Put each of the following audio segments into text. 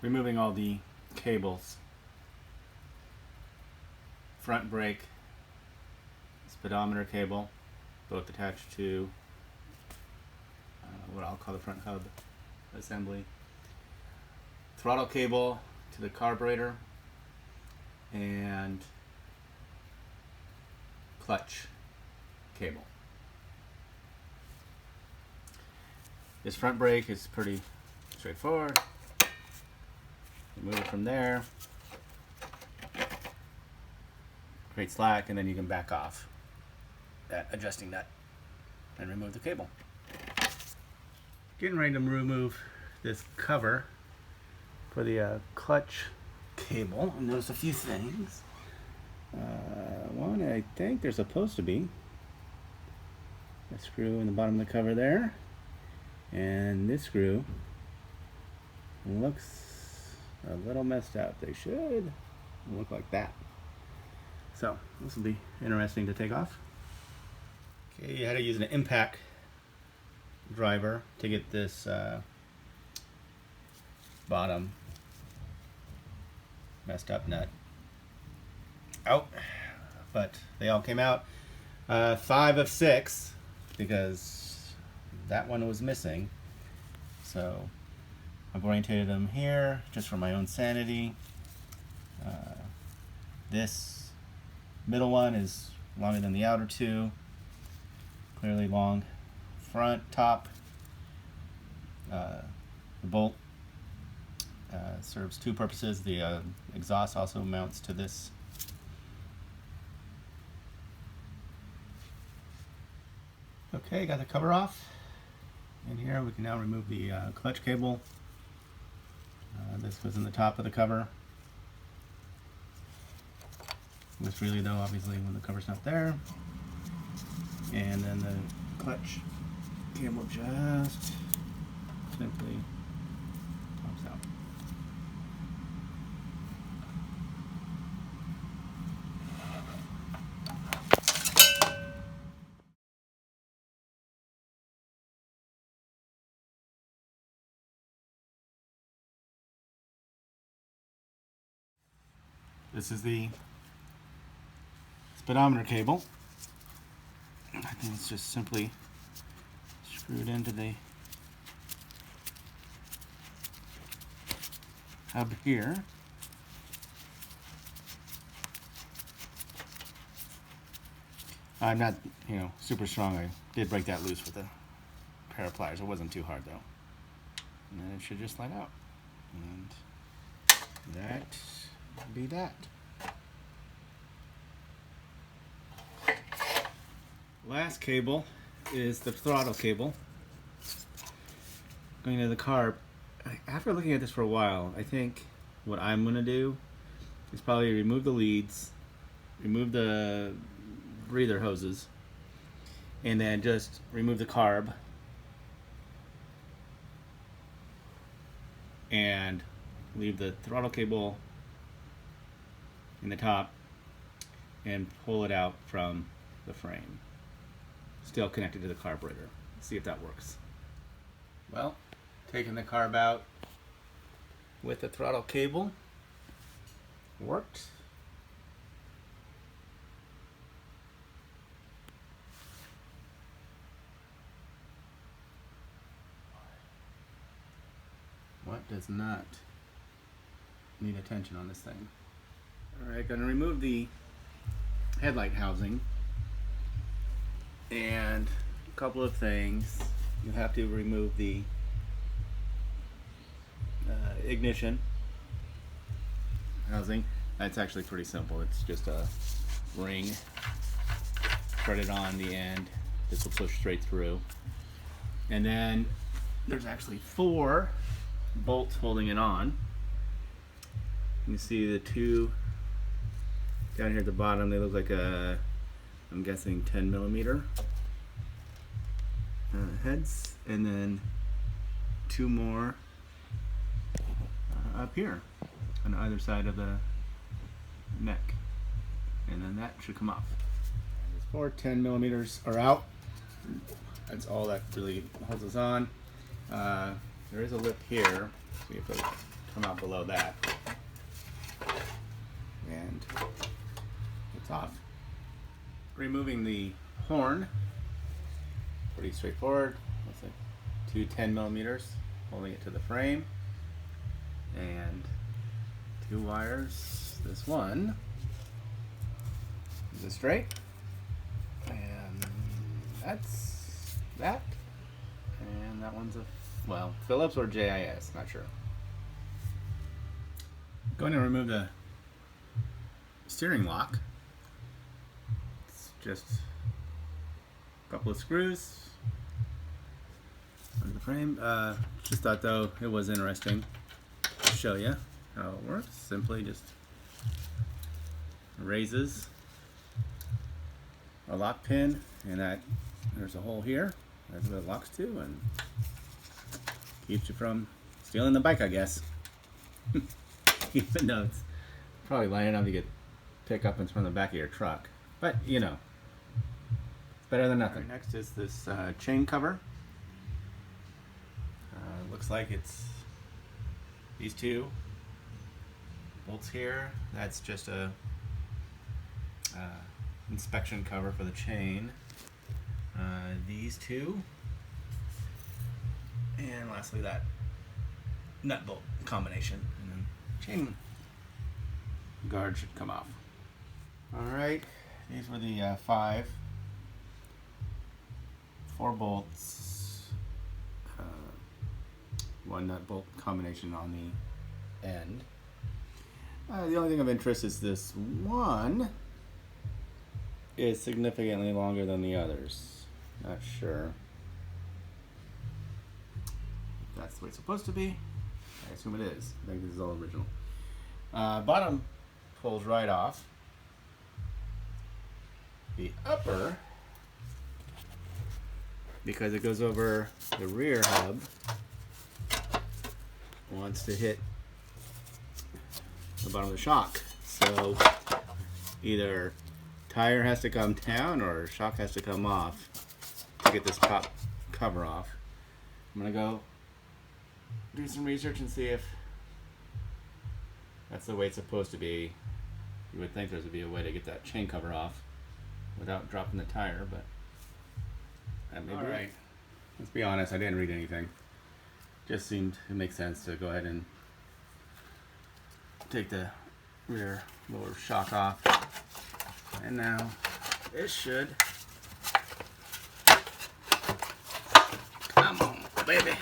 removing all the cables. Front brake, speedometer cable, both attached to what I'll call the front hub assembly. Throttle cable to the carburetor, and clutch cable. This front brake is pretty straightforward. Remove it from there, create slack, and then you can back off that adjusting nut and remove the cable. Getting ready to remove this cover for the clutch cable. I noticed a few things. One, I think there's supposed to be a screw in the bottom of the cover there, and this screw looks a little messed up. They should look like that. So this will be interesting to take off. Okay, you had to use an impact driver to get this bottom messed up nut out, but they all came out. 5 of 6 because that one was missing. So I've orientated them here just for my own sanity. This middle one is longer than the outer two, clearly long front, top. The bolt serves two purposes. The exhaust also mounts to this. Okay, got the cover off. In here we can now remove the clutch cable. This goes in the top of the cover. This really though, obviously when the cover's not there. And then the clutch cable just simply pops out. This is the speedometer cable. I think it's just simply screwed into the hub here. I'm not, super strong. I did break that loose with a pair of pliers. It wasn't too hard though. And then it should just slide out. And that would be that. Last cable is the throttle cable going to the carb. After looking at this for a while, I think what I'm going to do is probably remove the leads, remove the breather hoses, and then just remove the carb and leave the throttle cable in the top and pull it out from the frame. Still connected to the carburetor. See if that works. Well, taking the carb out with the throttle cable worked. What does not need attention on this thing? Alright, gonna remove the headlight housing. And a couple of things. You have to remove the ignition housing. That's actually pretty simple. It's just a ring threaded on the end. This will push straight through. And then there's actually 4 bolts holding it on. You can see the 2 down here at the bottom. They look like I'm guessing 10mm heads, and then 2 more up here on either side of the neck, and then that should come off. These 4 10mm are out. That's all that really holds us on. There is a lip here, so you put come out below that. And it's off. Removing the horn, pretty straightforward. Looks like two 10mm holding it to the frame, and two wires. This one is straight, and that's that. And that one's a, well, Phillips or JIS, not sure. Going to remove the steering lock. It's just a couple of screws under the frame. Just thought though it was interesting to show you how it works. Simply just raises a lock pin, and that there's a hole here. That's what it locks to, and keeps you from stealing the bike, I guess. Even though it's probably light enough to get pick up and from the back of your truck, but you know, it's better than nothing. Right, next is this chain cover. Looks like it's these two bolts here. That's just a inspection cover for the chain. These two, and lastly that nut bolt combination, and then chain guard should come off. Alright, these were the 4 bolts, one nut bolt combination on the end. The only thing of interest is this one is significantly longer than the others. Not sure if that's the way it's supposed to be. I assume it is. I think this is all original. Bottom pulls right off. The upper, because it goes over the rear hub, wants to hit the bottom of the shock. So either tire has to come down or shock has to come off to get this top cover off. I'm gonna go do some research and see if that's the way it's supposed to be. You would think there would be a way to get that chain cover off without dropping the tire, but that may be right. Let's be honest, I didn't read anything. Just seemed to make sense to go ahead and take the rear lower shock off. And now this should come on, baby.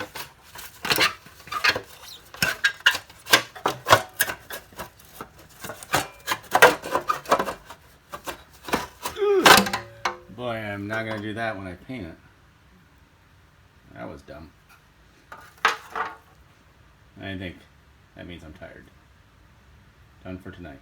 Boy, I'm not going to do that when I paint it. That was dumb. I think that means I'm tired. Done for tonight.